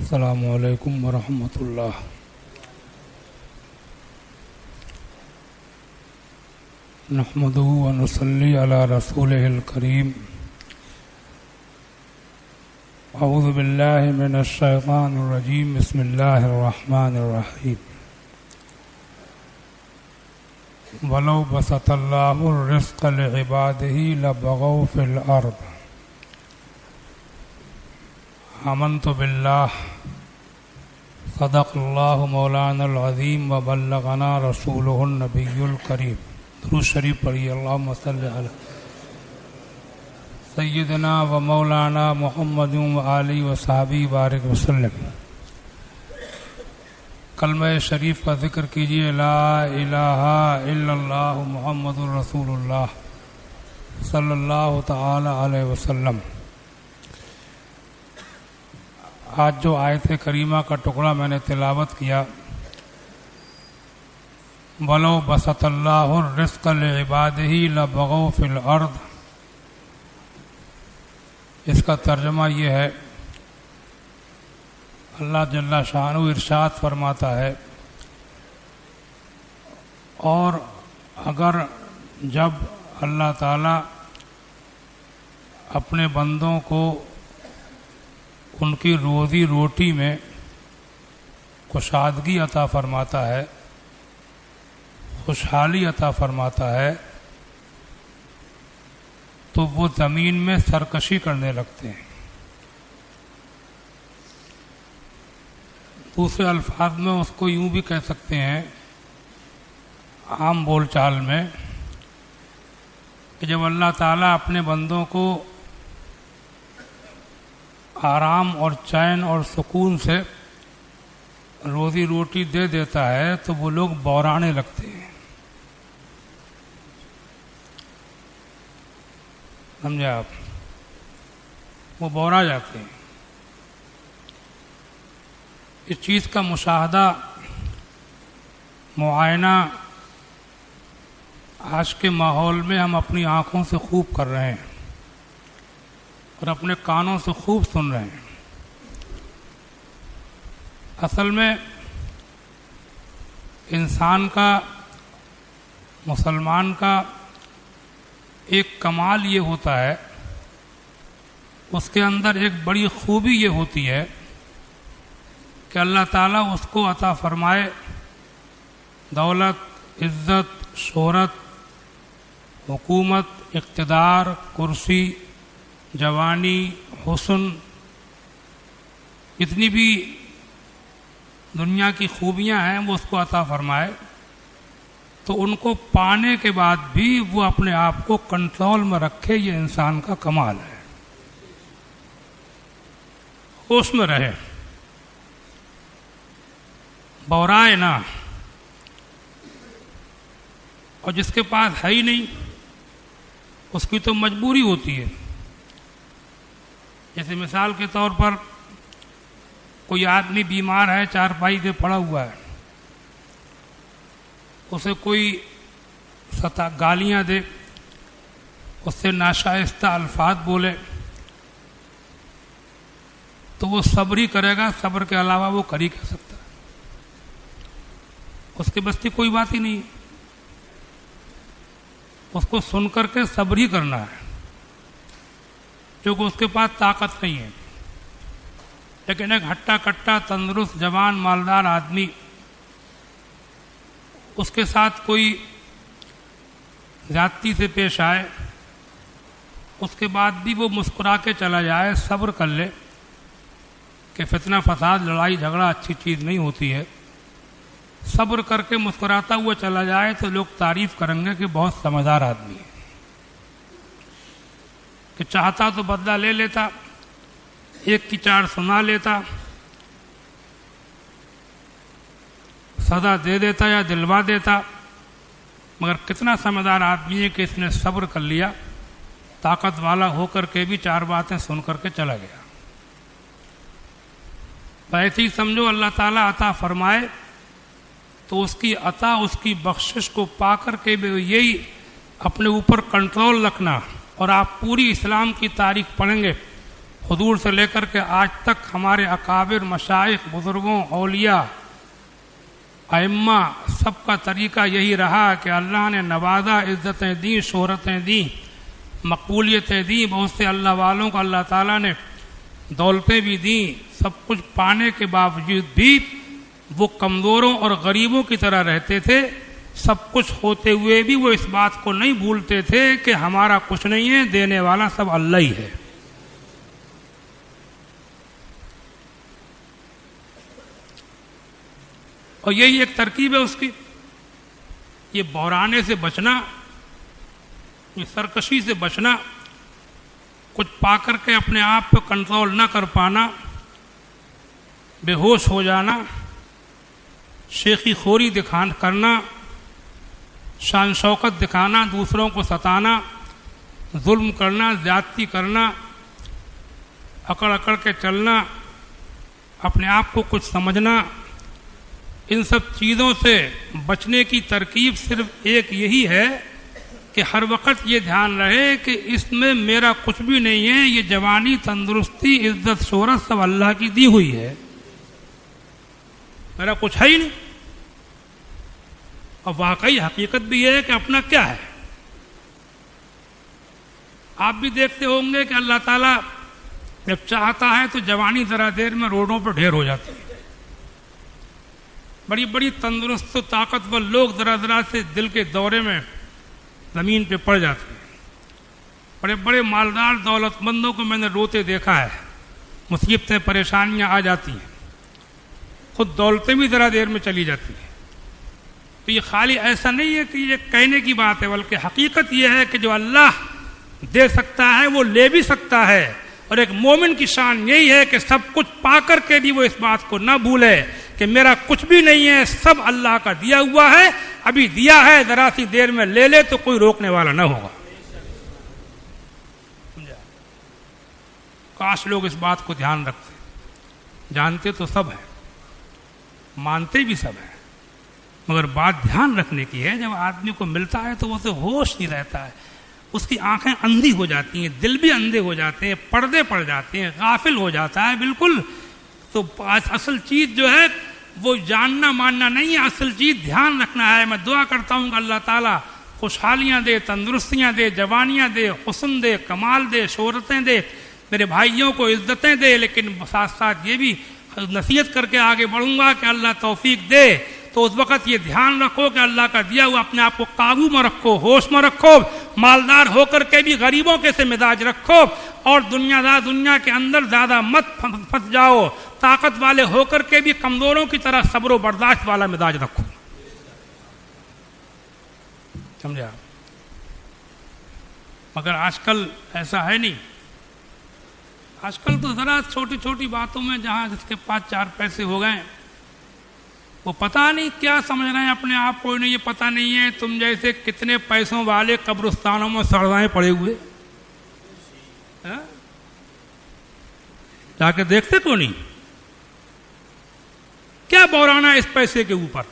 السلام علیکم ورحمۃ اللہ۔ نحمدہ ونصلی علی رسولہ الکریم۔ اعوذ باللہ من الشیطان الرجیم، بسم اللہ الرحمن الرحیم۔ وَلَوْ بَسَطَ اللَّهُ الرِّزْقَ لِعِبَادِهِ لَبَغَوْا فِي الْأَرْضِ آمنت باللہ صدق اللہ مولانا العظیم وبلغنا رسولہ النبی الکریم۔ درود شریف پڑھیے، اللہم صلی علی سیدنا و مولانا محمد و آلہ و صحابہ بارک وسلم۔ کلمہ شریف کا ذکر کیجیے، لا الہ الا اللہ محمد رسول اللہ صلی اللہ تعالی علیہ وسلم۔ آج جو آیت کریمہ کا ٹکڑا میں نے تلاوت کیا، وَلَوْ بَسَطَ اللَّهُ الرِّزْقَ لِعِبَادِهِ لَبَغَوْا فِي الْأَرْضِ، اس کا ترجمہ یہ ہے، اللہ جل شانہ ارشاد فرماتا ہے، اور اگر جب اللہ تعالی اپنے بندوں کو ان کی روزی روٹی میں کشادگی عطا فرماتا ہے، خوشحالی عطا فرماتا ہے، تو وہ زمین میں سرکشی کرنے لگتے ہیں۔ دوسرے الفاظ میں اس کو یوں بھی کہہ سکتے ہیں، عام بول چال میں، کہ جب اللہ تعالیٰ اپنے بندوں کو آرام اور چین اور سکون سے روزی روٹی دے دیتا ہے تو وہ لوگ بورانے لگتے ہیں۔ سمجھے آپ؟ وہ بورا جاتے ہیں۔ اس چیز کا مشاہدہ، معائنہ آج کے ماحول میں ہم اپنی آنکھوں سے خوب کر رہے ہیں اور اپنے کانوں سے خوب سن رہے ہیں۔ اصل میں انسان کا، مسلمان کا ایک کمال یہ ہوتا ہے، اس کے اندر ایک بڑی خوبی یہ ہوتی ہے کہ اللہ تعالیٰ اس کو عطا فرمائے دولت، عزت، شہرت، حکومت، اقتدار، کرسی، جوانی، حسن، جتنی بھی دنیا کی خوبیاں ہیں وہ اس کو عطا فرمائے، تو ان کو پانے کے بعد بھی وہ اپنے آپ کو کنٹرول میں رکھے، یہ انسان کا کمال ہے۔ ہوش میں رہے، بورائے نہ، اور جس کے پاس ہے ہی نہیں اس کی تو مجبوری ہوتی ہے۔ جیسے مثال کے طور پر کوئی آدمی بیمار ہے، چارپائی پہ پڑا ہوا ہے، اسے کوئی گالیاں دے، اس سے ناشائستہ الفاظ بولے، تو وہ صبر ہی کرے گا، صبر کے علاوہ وہ کر ہی کہہ سکتا ہے، اس کے بس کی کوئی بات ہی نہیں ہے، اس کو سن کر کے صبر ہی کرنا ہے، کیونکہ اس کے پاس طاقت نہیں ہے۔ لیکن ایک ہٹا کٹا تندرست جوان مالدار آدمی، اس کے ساتھ کوئی زیادتی سے پیش آئے، اس کے بعد بھی وہ مسکرا کے چلا جائے، صبر کر لے، کہ فتنہ فساد، لڑائی جھگڑا اچھی چیز نہیں ہوتی ہے، صبر کر کے مسکراتا ہوا چلا جائے، تو لوگ تعریف کریں گے کہ بہت سمجھدار آدمی ہے، کہ چاہتا تو بدلہ لے لیتا، ایک کی چار سنا لیتا، سزا دے دیتا یا دلوا دیتا، مگر کتنا سمجھدار آدمی ہے کہ اس نے صبر کر لیا، طاقت والا ہو کر کے بھی چار باتیں سن کر کے چلا گیا۔ ایسے ہی سمجھو اللہ تعالیٰ عطا فرمائے تو اس کی عطا، اس کی بخشش کو پا کر کے بھی یہی اپنے اوپر کنٹرول رکھنا، اور آپ پوری اسلام کی تاریخ پڑھیں گے حضور سے لے کر کے آج تک ہمارے اکابر مشائخ بزرگوں اولیاء ائمہ سب کا طریقہ یہی رہا کہ اللہ نے نوازا، عزتیں دیں، شہرتیں دیں، مقبولیتیں دیں، بہت سے اللہ والوں کو اللہ تعالیٰ نے دولتیں بھی دیں، سب کچھ پانے کے باوجود بھی وہ کمزوروں اور غریبوں کی طرح رہتے تھے. سب کچھ ہوتے ہوئے بھی وہ اس بات کو نہیں بھولتے تھے کہ ہمارا کچھ نہیں ہے، دینے والا سب اللہ ہی ہے. اور یہی ایک ترکیب ہے اس کی، یہ بحرانے سے بچنا، یہ سرکشی سے بچنا، کچھ پا کر کے اپنے آپ پہ کنٹرول نہ کر پانا، بے ہوش ہو جانا، شیخی خوری کرنا، شان شوکت دکھانا، دوسروں کو ستانا، ظلم کرنا، زیادتی کرنا، اکڑ اکڑ کے چلنا، اپنے آپ کو کچھ سمجھنا، ان سب چیزوں سے بچنے کی ترکیب صرف ایک یہی ہے کہ ہر وقت یہ دھیان رہے کہ اس میں میرا کچھ بھی نہیں ہے، یہ جوانی، تندرستی، عزت، شہرت سب اللہ کی دی ہوئی ہے، میرا کچھ ہے ہی نہیں. اور واقعی حقیقت بھی یہ ہے کہ اپنا کیا ہے. آپ بھی دیکھتے ہوں گے کہ اللہ تعالیٰ جب چاہتا ہے تو جوانی ذرا دیر میں روڈوں پر ڈھیر ہو جاتی ہے. بڑی بڑی تندرست و طاقتور لوگ ذرا ذرا سے دل کے دورے میں زمین پہ پڑ جاتے ہیں. بڑے بڑے مالدار دولت مندوں کو میں نے روتے دیکھا ہے، مصیبتیں پریشانیاں آ جاتی ہیں، خود دولتیں بھی ذرا دیر میں چلی جاتی ہیں. تو یہ خالی ایسا نہیں ہے کہ یہ کہنے کی بات ہے، بلکہ حقیقت یہ ہے کہ جو اللہ دے سکتا ہے وہ لے بھی سکتا ہے. اور ایک مومن کی شان یہی ہے کہ سب کچھ پا کر کے بھی وہ اس بات کو نہ بھولے کہ میرا کچھ بھی نہیں ہے، سب اللہ کا دیا ہوا ہے، ابھی دیا ہے، ذرا سی دیر میں لے لے تو کوئی روکنے والا نہ ہوگا. کاش لوگ اس بات کو دھیان رکھتے. جانتے تو سب ہیں، مانتے بھی سب ہیں، مگر بات دھیان رکھنے کی ہے جب آدمی کو ملتا ہے تو وہ تو ہوش نہیں رہتا ہے، اس کی آنکھیں اندھی ہو جاتی ہیں، دل بھی اندھے ہو جاتے ہیں، پردے پڑ جاتے ہیں، غافل ہو جاتا ہے بالکل. تو اصل چیز جو ہے وہ جاننا ماننا نہیں ہے، اصل چیز دھیان رکھنا ہے. میں دعا کرتا ہوں کہ اللہ تعالیٰ خوشحالیاں دے، تندرستیاں دے، جوانیاں دے، حسن دے، کمال دے، شہرتیں دے، میرے بھائیوں کو عزتیں دے. لیکن ساتھ ساتھ یہ بھی نصیحت کر کے آگے بڑھوں گا کہ اللہ توفیق دے تو اس وقت یہ دھیان رکھو کہ اللہ کا دیا ہوا اپنے آپ کو قابو میں رکھو، ہوش میں رکھو، مالدار ہو کر کے بھی غریبوں کے سے مزاج رکھو، اور دنیا کے اندر زیادہ مت پھنس جاؤ، طاقت والے ہو کر کے بھی کمزوروں کی طرح صبر و برداشت والا مزاج رکھو. سمجھا؟ مگر آج کل ایسا ہے نہیں. آج کل تو ذرا چھوٹی چھوٹی باتوں میں جہاں جس کے پاس 4 پیسے ہو گئے وہ پتہ نہیں کیا سمجھ رہے ہیں اپنے آپ کو. انہیں یہ پتہ نہیں ہے تم جیسے کتنے پیسوں والے قبرستانوں میں سڑوائے پڑے ہوئے، جا کے دیکھتے تو نہیں کیا بورانا اس پیسے کے اوپر.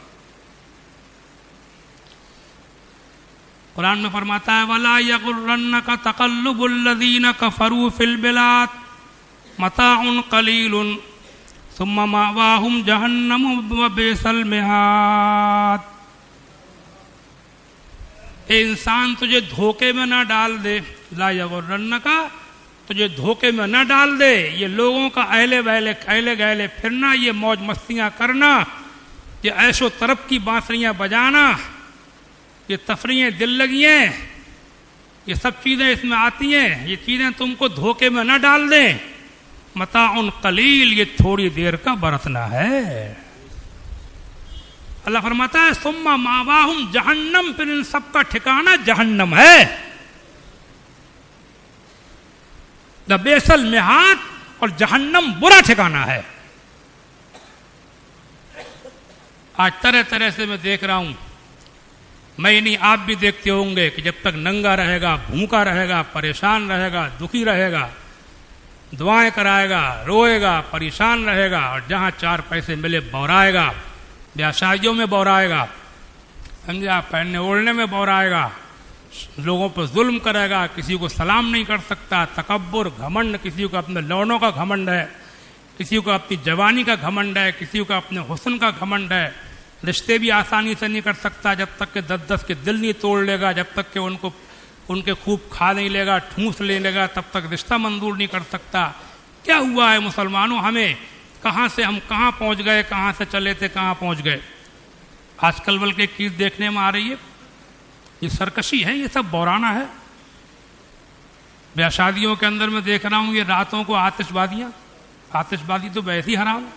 قرآن میں فرماتا ہے وَلَا يَغُرَّنَّكَ تَقَلُّبُ الَّذِينَ كَفَرُوا فِي الْبِلَادِ مَتَاعٌ قَلِيلٌ ثُمَّ مَأْوَاهُمْ جَهَنَّمُ وَبِئْسَ الْمِہَادُ. اے انسان تجھے دھوکے میں نہ ڈال دے، لا یغرنک، تجھے دھوکے میں نہ ڈال دے یہ لوگوں کا اہلے گہلے پھرنا، یہ موج مستیاں کرنا، یہ عیش و طرب کی بانسریاں بجانا، یہ تفریحیں دل لگیاں، یہ سب چیزیں اس میں آتی ہیں. یہ چیزیں تم کو دھوکے میں نہ ڈال دیں. متاع قلیل، یہ تھوڑی دیر کا برتنا ہے. اللہ فرماتا ہے ثم ماواہم جہنم، پھر ان سب کا ٹھکانہ جہنم ہے. لبئس المہاد، اور جہنم برا ٹھکانہ ہے. آج طرح طرح سے میں دیکھ رہا ہوں، میں نہیں آپ بھی دیکھتے ہوں گے کہ جب تک ننگا رہے گا، بھوکا رہے گا، پریشان رہے گا، دکھی رہے گا، دعائیں کرائے گا، روئے گا، پریشان رہے گا، اور جہاں 4 پیسے ملے بورائے گا، بیاہ شادیوں میں بورائے گا، سمجھا، پہننے اوڑھنے میں بورائے گا، لوگوں پر ظلم کرے گا، کسی کو سلام نہیں کر سکتا، تکبر، گھمنڈ، کسی کو اپنے لونوں کا گھمنڈ ہے، کسی کو اپنی جوانی کا گھمنڈ ہے، کسی کو اپنے حسن کا گھمنڈ ہے، رشتے بھی آسانی سے نہیں کر سکتا جب تک کہ 10 کے دل نہیں توڑ لے گا، جب تک کہ ان کے خوب کھا نہیں لے گا، ٹھونس لے لے گا، تب تک رشتہ منظور نہیں کر سکتا۔ کیا ہوا ہے مسلمانوں ہمیں؟ ہم کہاں پہنچ گئے، کہاں سے چلے تھے کہاں پہنچ گئے؟ آج کل بلکہ ایک چیز دیکھنے میں آ رہی ہے، یہ سرکشی ہے، یہ سب بورانا ہے۔ بیاہ شادیوں کے اندر میں دیکھ رہا ہوں یہ راتوں کو آتش بازی تو ویسے ہی حرام ہے۔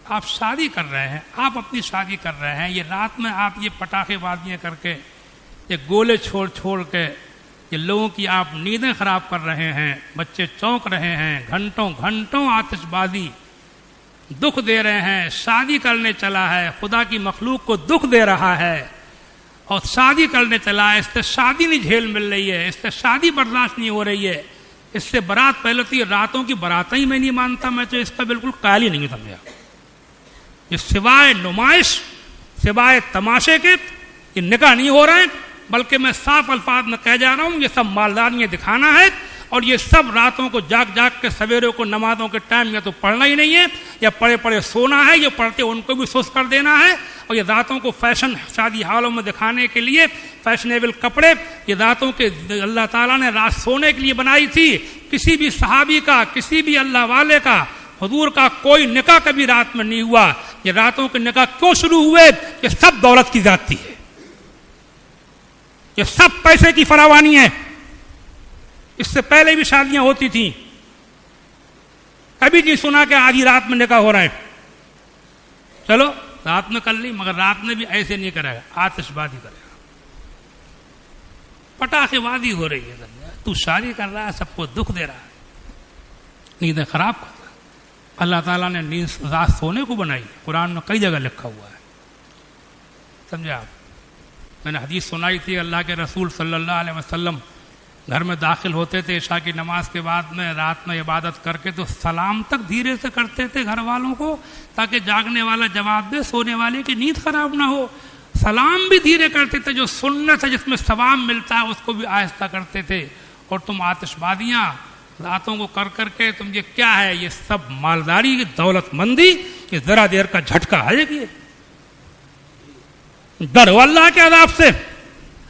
آپ شادی کر رہے ہیں، آپ اپنی شادی کر رہے ہیں، یہ رات میں آپ یہ پٹاخے بازیاں کر کے، یہ گولے چھوڑ کے یہ لوگوں کی آپ نیندیں خراب کر رہے ہیں، بچے چونک رہے ہیں، گھنٹوں آتش بازی، دکھ دے رہے ہیں۔ شادی کرنے چلا ہے، خدا کی مخلوق کو دکھ دے رہا ہے، اور شادی کرنے چلا ہے، اس سے شادی نہیں جھیل مل رہی ہے، اس سے شادی برداشت نہیں ہو رہی ہے، اس سے برات پہلے تو یہ راتوں کی براتیں ہی میں نہیں مانتا، میں تو اس کا بالکل قائل ہی نہیں سمجھا۔ یہ سوائے نمائش، سوائے تماشے کے یہ نکاح نہیں ہو رہے ہیں، بلکہ میں صاف الفاظ میں کہہ جا رہا ہوں یہ سب مالداریاں دکھانا ہے، اور یہ سب راتوں کو جاگ کے سویرے کو نمازوں کے ٹائم یا تو پڑھنا ہی نہیں ہے یا پڑھے سونا ہے، یہ پڑھتے ان کو بھی سست کر دینا ہے، اور یہ راتوں کو فیشن شادی حالوں میں دکھانے کے لیے فیشنیبل کپڑے، یہ راتوں کے اللہ تعالیٰ نے رات سونے کے لیے بنائی تھی۔ کسی بھی صحابی کا، کسی بھی اللہ والے کا، حضور کا کوئی نکاح کبھی رات میں نہیں ہوا۔ یہ راتوں کے نکاح کیوں شروع ہوئے؟ یہ سب دولت کی زیادتی ہے، یہ سب پیسے کی فراوانی ہے۔ اس سے پہلے بھی شادیاں ہوتی تھیں، کبھی نہیں سنا کہ آدھی رات میں نکاح ہو رہا ہے۔ چلو رات میں کر لی، مگر رات میں بھی ایسے نہیں کرے گا، آتش بازی کرے گا، پٹاخے بازی ہو رہی ہے، تو شادی کر رہا ہے، سب کو دکھ دے رہا ہے، نیندیں خراب کر رہا ہے۔ اللہ تعالیٰ نے نیند رات سونے کو بنائی، قرآن میں کئی جگہ لکھا ہوا ہے، سمجھے آپ؟ میں نے حدیث سنائی تھی، اللہ کے رسول صلی اللہ علیہ وسلم گھر میں داخل ہوتے تھے عشاء کی نماز کے بعد میں، رات میں عبادت کر کے تو سلام تک دھیرے سے کرتے تھے گھر والوں کو، تاکہ جاگنے والا جواب دے، سونے والے کی نیند خراب نہ ہو۔ سلام بھی دھیرے کرتے تھے، جو سنت ہے جس میں ثواب ملتا ہے اس کو بھی آہستہ کرتے تھے۔ اور تم آتش بازیاں راتوں کو کر کے تم یہ کیا ہے؟ یہ سب مالداری، دولت مندی، یہ ذرا دیر کا جھٹکا ہے۔ یہ ڈرو اللہ کے عذاب سے،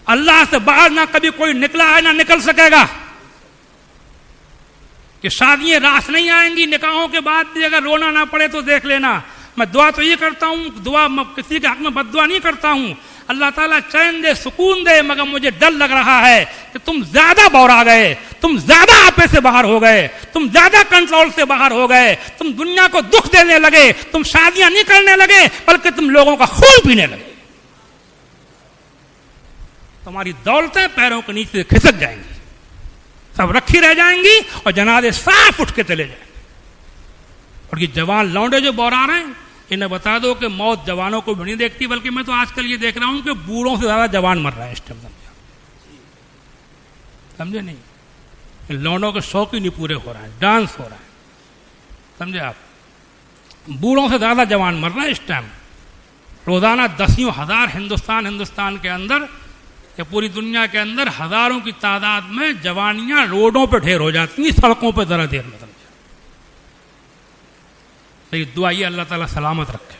اللہ سے باہر نہ کبھی کوئی نکلا ہے نہ نکل سکے گا۔ کہ شادیاں راس نہیں آئیں گی، نکاحوں کے بعد بھی اگر رونا نہ پڑے تو دیکھ لینا۔ میں دعا تو یہ کرتا ہوں، دعا کسی کے حق میں بد دعا نہیں کرتا ہوں، اللہ تعالیٰ چین دے، سکون دے، مگر مجھے ڈر لگ رہا ہے کہ تم زیادہ بورا گئے، تم زیادہ آپے سے باہر ہو گئے، تم زیادہ کنٹرول سے باہر ہو گئے، تم دنیا کو دکھ دینے لگے، تم شادیاں نہیں کرنے لگے بلکہ تم لوگوں کا خون پینے لگے، تمہاری دولتیں پیروں کے نیچے کھسک جائیں گی، سب رکھی رہ جائیں گی، اور جنازے صاف اٹھ کے چلے جائیں گے۔ اور یہ جوان لونڈے جو بورا رہے ہیں، انہیں بتا دو کہ موت جوانوں کو بھی نہیں دیکھتی، بلکہ میں تو آج کل یہ دیکھ رہا ہوں کہ بوڑھوں سے زیادہ جوان مر رہا ہے اس ٹائم، سمجھے نہیں؟ لونڈوں کے شوق ہی نہیں پورے ہو رہا ہے، ڈانس ہو رہا ہے، سمجھے آپ؟ بوڑھوں سے زیادہ جوان مر رہا ہے اس ٹائم۔ روزانہ 10,000 ہندوستان کے اندر یا پوری دنیا کے اندر ہزاروں کی تعداد میں جوانیاں روڈوں پہ ڈھیر ہو جاتی ہیں، سڑکوں پہ ذرا دیر میں۔ میری دعا یہ اللہ تعالیٰ سلامت رکھے۔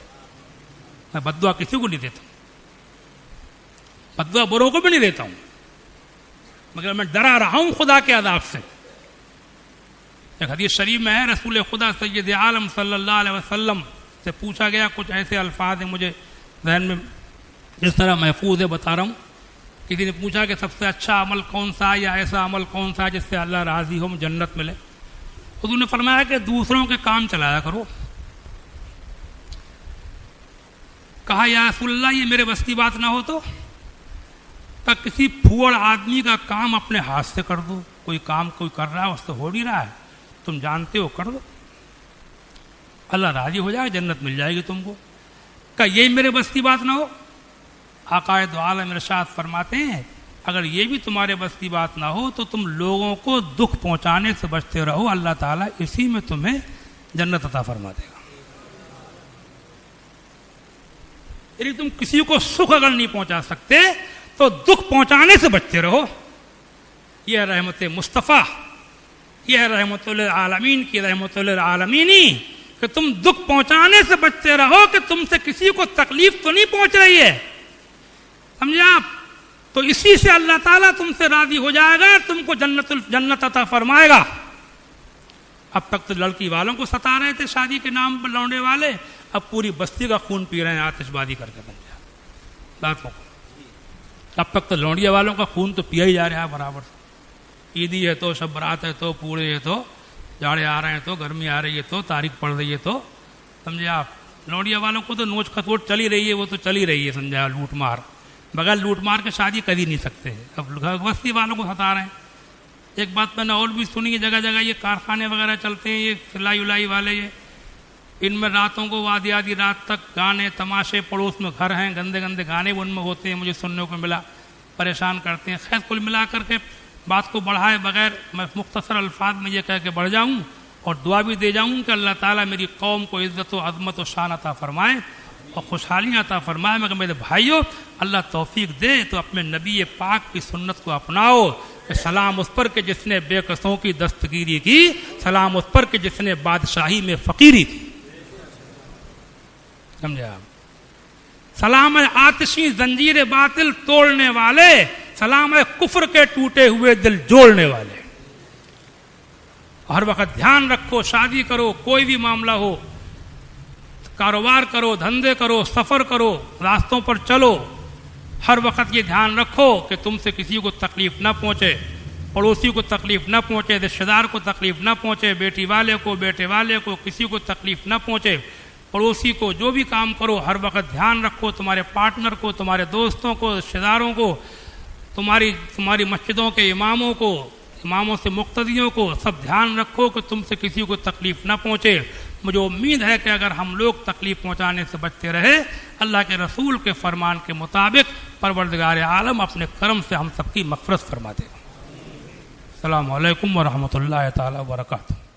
میں بد دعا کسی کو نہیں دیتا ہوں، بد دعا بروں کو بھی نہیں دیتا ہوں، مگر میں ڈرا رہا ہوں خدا کے عذاب سے۔ ایک حدیث شریف میں ہے، رسول خدا سید عالم صلی اللہ علیہ وسلم سے پوچھا گیا، کچھ ایسے الفاظ ہیں مجھے ذہن میں جس طرح محفوظ ہے بتا رہا ہوں۔ کسی نے پوچھا کہ سب سے اچھا عمل کون سا ہے، یا ایسا عمل کون سا ہے جس سے اللہ راضی ہو، جنت ملے؟ حضور نے فرمایا کہ دوسروں کے کام چلایا کرو۔ کہا یا رسول اللہ یہ میرے بس کی بات نہ ہو تو؟ کہ کسی پھوڑ آدمی کا کام اپنے ہاتھ سے کر دو، کوئی کام کوئی کر رہا ہے اس سے ہو نہیں رہا ہے، تم جانتے ہو، کر دو، اللہ راضی ہو جائے، جنت مل جائے گی تم کو۔ کہ یہ میرے بس کی بات نہ ہو؟ آقا دو عالم ارشاد فرماتے ہیں اگر یہ بھی تمہارے بس کی بات نہ ہو تو تم لوگوں کو دکھ پہنچانے سے بچتے رہو، اللہ تعالیٰ اسی میں تمہیں جنت عطا فرما دے گا۔ یعنی تم کسی کو سکھ اگر نہیں پہنچا سکتے تو دکھ پہنچانے سے بچتے رہو. یہ رحمت مصطفیٰ، یہ رحمت للعالمین کی رحمت للعالمینی کہ تم دکھ پہنچانے سے بچتے رہو کہ تم سے کسی کو تکلیف تو نہیں پہنچ رہی ہے. سمجھے آپ؟ تو اسی سے اللہ تعالیٰ تم سے راضی ہو جائے گا، تم کو جنت عطا فرمائے گا. اب تک تو لڑکی والوں کو ستا رہے تھے شادی کے نام پر لونڈے والے، اب پوری بستی کا خون پی رہے ہیں آتش بازی کر کے. باتوں کو اب تک تو لونڈیا والوں کا خون تو پیا ہی جا رہا ہے برابر. عیدی ہے تو شب برات ہے تو پوڑے ہے تو جاڑے آ رہے ہیں تو گرمی آ رہی ہے تو تاریخ پڑ رہی ہے تو سمجھے آپ. لونڈیا والوں کو تو نوچ کھسوٹ چلی رہی ہے، وہ تو چلی رہی ہے سمجھا. لوٹ مار بغیر لوٹ مار کے شادی کر ہی نہیں سکتے. اب بستی والوں کو ہٹا رہے ہیں. ایک بات میں نے اور بھی سنی ہے، جگہ جگہ یہ کارخانے وغیرہ چلتے ہیں، یہ سلائی ولائی والے، یہ ان میں راتوں کو آدھی آدھی رات تک گانے تماشے، پڑوس میں گھر ہیں گندے گندے گانے ان میں ہوتے ہیں، مجھے سننے کو ملا، پریشان کرتے ہیں. خیر کل ملا کر کے بات کو بڑھائے بغیر میں مختصر الفاظ میں یہ کہہ کے بڑھ جاؤں اور دعا بھی دے جاؤں کہ اللہ تعالیٰ میری قوم کو عزت و عظمت و شان عطا فرمائے اور خوشحالیاں عطا فرمائے. مگر میرے بھائیوں اللہ توفیق دے تو اپنے نبی پاک کی سنت کو اپناؤ کہ سلام اس پر کہ جس نے بے کسوں کی دستگیری کی، سلام اس پر کہ جس نے بادشاہی میں فقیری کی. سمجھے آپ؟ سلام ہے آتشی زنجیر باطل توڑنے والے، سلام ہے کفر کے ٹوٹے ہوئے دل جوڑنے والے. ہر وقت دھیان رکھو، شادی کرو، کوئی بھی معاملہ ہو، کاروبار کرو، دھندے کرو، سفر کرو، راستوں پر چلو، ہر وقت یہ دھیان رکھو کہ تم سے کسی کو تکلیف نہ پہنچے، پڑوسی کو تکلیف نہ پہنچے، رشتہ دار کو تکلیف نہ پہنچے، بیٹی والے کو، بیٹے والے کو، کسی کو تکلیف نہ پہنچے. پڑوسی کو جو بھی کام کرو ہر وقت دھیان رکھو تمہارے پارٹنر کو، تمہارے دوستوں کو، رشتہ داروں کو، تمہاری مسجدوں کے اماموں کو، اماموں سے مقتدیوں کو، سب دھیان رکھو کہ تم سے کسی کو تکلیف نہ پہنچے. مجھے امید ہے کہ اگر ہم لوگ تکلیف پہنچانے سے بچتے رہے، اللہ کے رسول کے فرمان کے مطابق پروردگار عالم اپنے کرم سے ہم سب کی مغفرت فرما دے. السلام علیکم ورحمۃ اللہ تعالی وبرکاتہ.